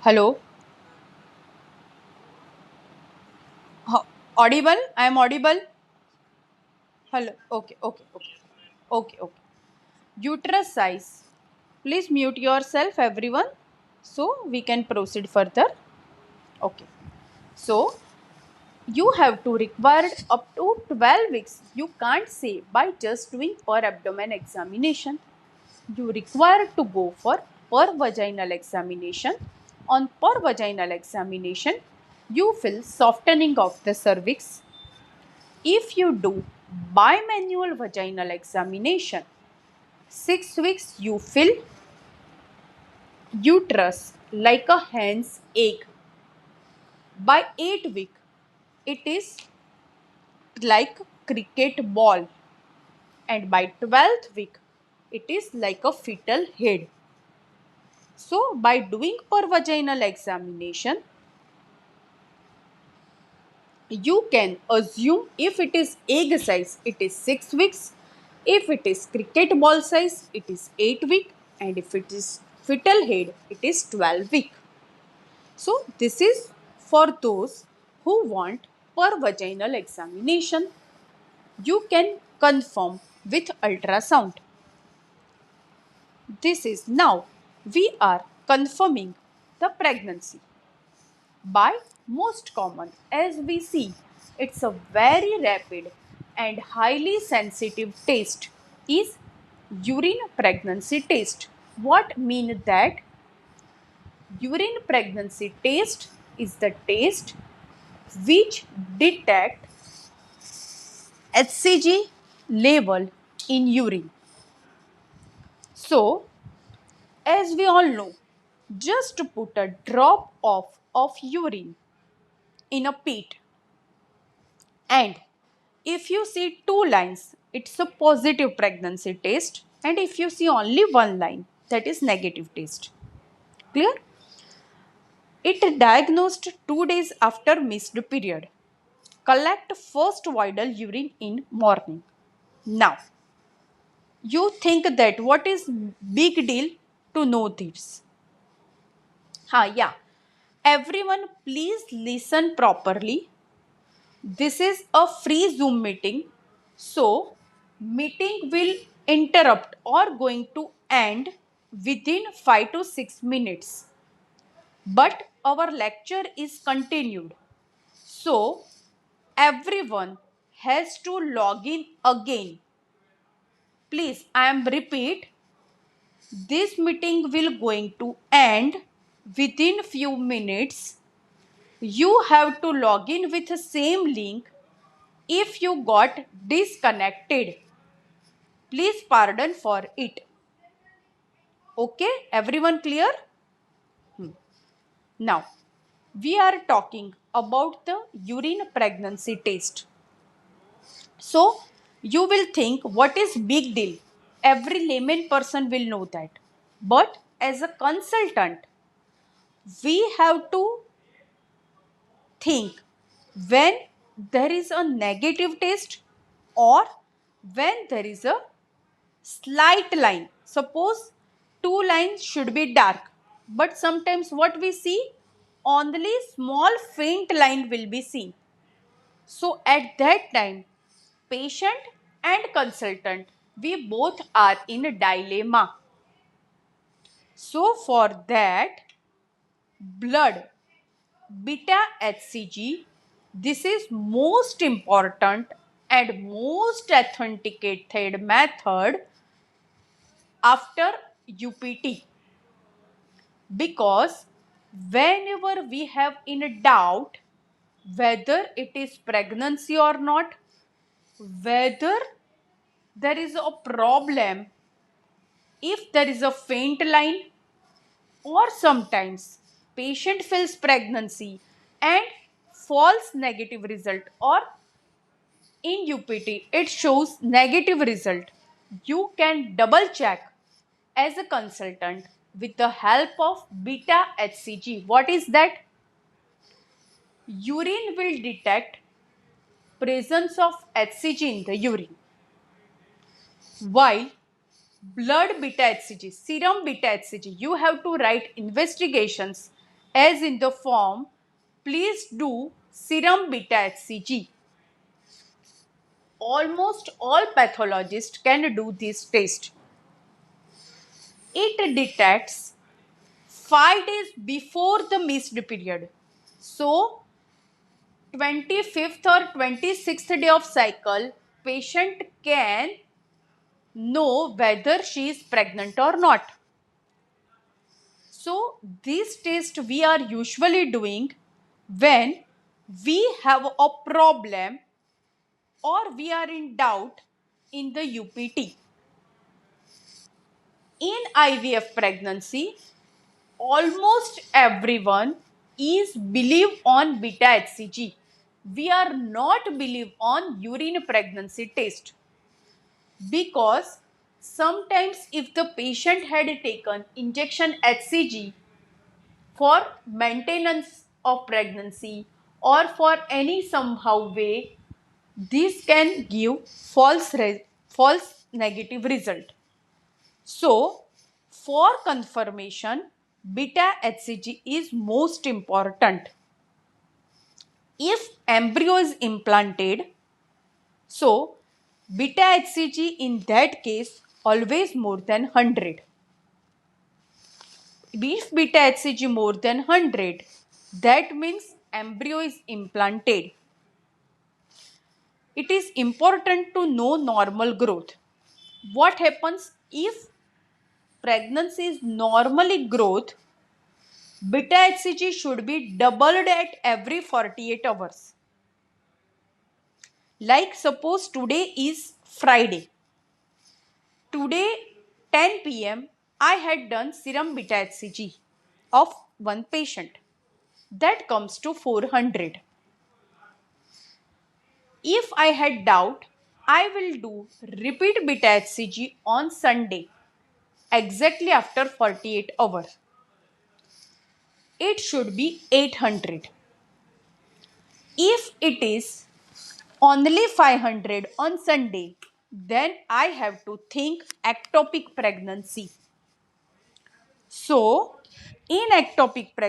Hello. Audible? I am audible. Hello. Okay. Uterus size. Please mute yourself, everyone, so we can proceed further. Okay. So you have to require up to 12 weeks. You can't say by just doing per abdomen examination. You require to go for per vaginal examination. On per vaginal examination, you feel softening of the cervix. If you do bimanual vaginal examination, 6 weeks you feel uterus like a hen's egg. By 8 week, it is like cricket ball, and by 12th week, it is like a fetal head. So, by doing per vaginal examination, you can assume if it is egg size, it is 6 weeks. If it is cricket ball size, it is 8 week. And if it is fetal head, it is 12 week. So this is for those who want per vaginal examination. You can confirm with ultrasound. This is now we are confirming the pregnancy by most common. As we see, it's a very rapid and highly sensitive test is urine pregnancy test. What mean that? Urine pregnancy test is the test which detect HCG level in urine. So, as we all know, just put a drop of urine in a pit, and if you see two lines, it's a positive pregnancy test, and if you see only one line, that is negative test. Clear? It diagnosed 2 days after missed period. Collect first vital urine in morning. Now, you think that what is big deal to know this? Yeah. Everyone, please listen properly. This is a free Zoom meeting. So, meeting will interrupt or going to end within 5 to 6 minutes. But our lecture is continued. So, everyone has to log in again. Please, I am repeat. This meeting will going to end within few minutes. You have to log in with the same link. If you got disconnected, please pardon for it. Okay, everyone clear? Now, we are talking about the urine pregnancy test. So, you will think what is big deal? Every layman person will know that. But as a consultant, we have to think when there is a negative test or when there is a slight line. Suppose two lines should be dark, but sometimes what we see, only small faint line will be seen. So at that time, patient and consultant, we both are in a dilemma. So for that, blood beta HCG, this is most important and most authenticated method after UPT, because whenever we have in doubt whether it is pregnancy or not, whether there is a problem, if there is a faint line, or sometimes patient feels pregnancy and false negative result, or in UPT it shows negative result, you can double check as a consultant with the help of beta HCG. What is that? Urine will detect presence of HCG in the urine, while blood beta HCG, serum beta HCG, you have to write investigations as in the form, please do serum beta HCG. Almost all pathologists can do this test. It detects 5 days before the missed period. So, 25th or 26th day of cycle, patient can know whether she is pregnant or not. So, this test we are usually doing when we have a problem or we are in doubt in the UPT. In IVF pregnancy, almost everyone is believe on beta HCG. We are not believe on urine pregnancy test because sometimes if the patient had taken injection HCG for maintenance of pregnancy or for any somehow way, this can give false negative result. So, for confirmation, beta HCG is most important. If embryo is implanted, so beta HCG in that case always more than 100. If beta HCG more than 100, that means embryo is implanted. It is important to know normal growth. What happens if pregnancy is normally growth? Beta HCG should be doubled at every 48 hours. Like suppose today is Friday. Today 10 pm I had done serum beta HCG of one patient. That comes to 400. If I had doubt, I will do repeat beta HCG on Sunday exactly after 48 hours. It should be 800. If it is only 500 on Sunday, then I have to think ectopic pregnancy. So, in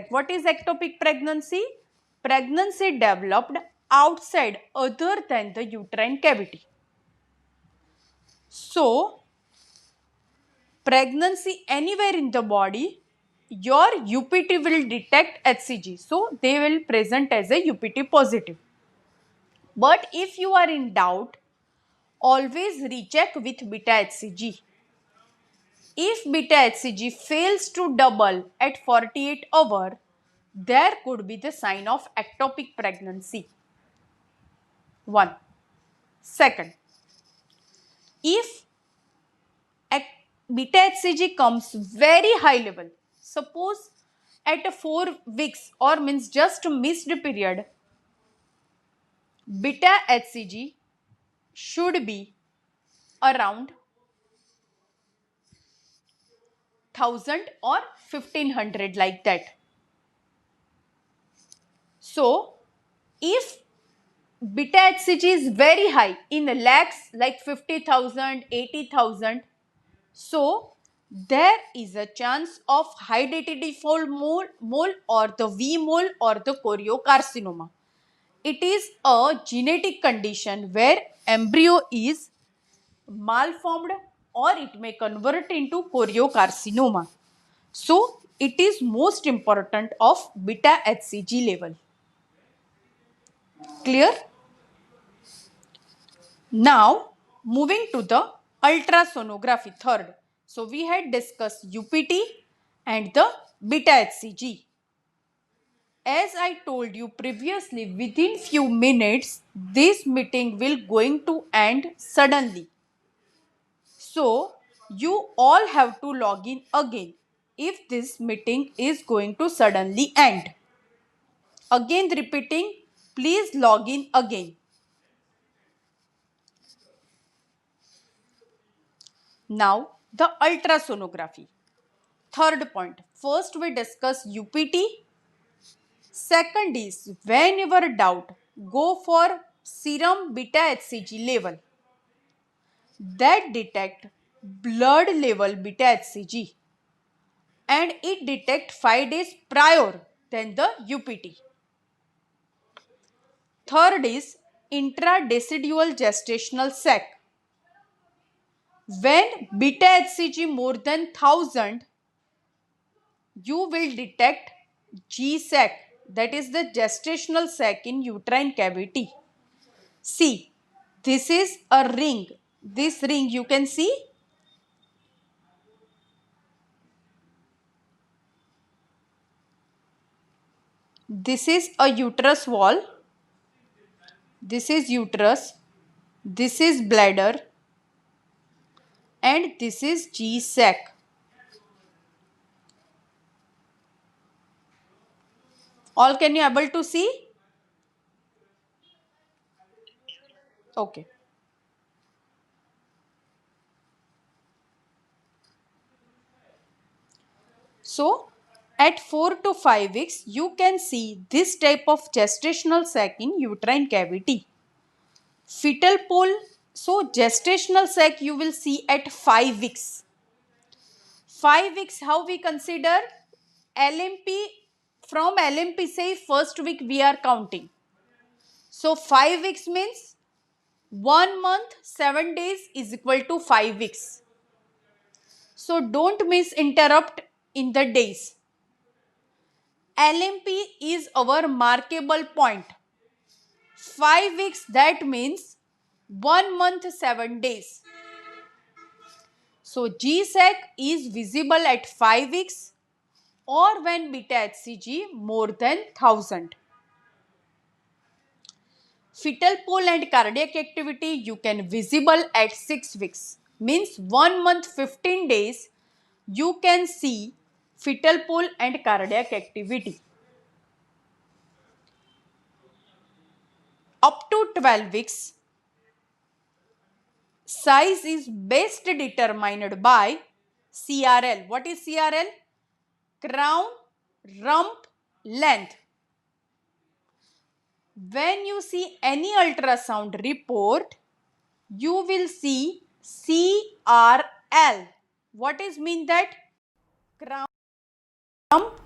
what is ectopic pregnancy? Pregnancy developed outside other than the uterine cavity. So, pregnancy anywhere in the body, your UPT will detect HCG. So, they will present as a UPT positive. But if you are in doubt, always recheck with beta HCG. If beta HCG fails to double at 48 hours, there could be the sign of ectopic pregnancy. 1. Second, if beta HCG comes very high level, suppose at 4 weeks or means just missed period, beta HCG should be around 1000 or 1500 like that. So, if beta HCG is very high in lakhs like 50,000, 80,000, so there is a chance of high DTD4 mole or the V mole or the choriocarcinoma. It is a genetic condition where embryo is malformed or it may convert into choriocarcinoma. So, it is most important of beta HCG level. Clear? Now, moving to the ultrasonography, third. So, we had discussed UPT and the beta HCG. As I told you previously, within few minutes, this meeting will going to end suddenly. So, you all have to log in again if this meeting is going to suddenly end. Again repeating, please log in again. Now, the ultrasonography. Third point, first we discuss UPT. Second is, whenever doubt, go for serum beta HCG level. That detect blood level beta HCG and it detect 5 days prior then the UPT. Third is intradecidual gestational sac. When beta HCG more than 1000, you will detect G-sac, that is the gestational sac in uterine cavity. See, this is a ring. This ring you can see. This is a uterus wall. This is uterus. This is bladder. And this is G-sac. All can you able to see? Okay. So, at 4 to 5 weeks, you can see this type of gestational sac in uterine cavity. Fetal pole, so gestational sac you will see at 5 weeks. 5 weeks, how we consider? LMP, from LMP say first week we are counting. So 5 weeks means 1 month 7 days is equal to 5 weeks. So don't misinterrupt in the days. LMP is our markable point. 5 weeks, that means 1 month 7 days. So G-sac is visible at 5 weeks or when beta HCG more than 1000. Fetal pole and cardiac activity you can visible at 6 weeks. Means 1 month 15 days you can see fetal pole and cardiac activity. Up to 12 weeks, size is best determined by CRL. What is CRL? Crown, rump, length. When you see any ultrasound report, you will see CRL. What is mean that? Crown, rump,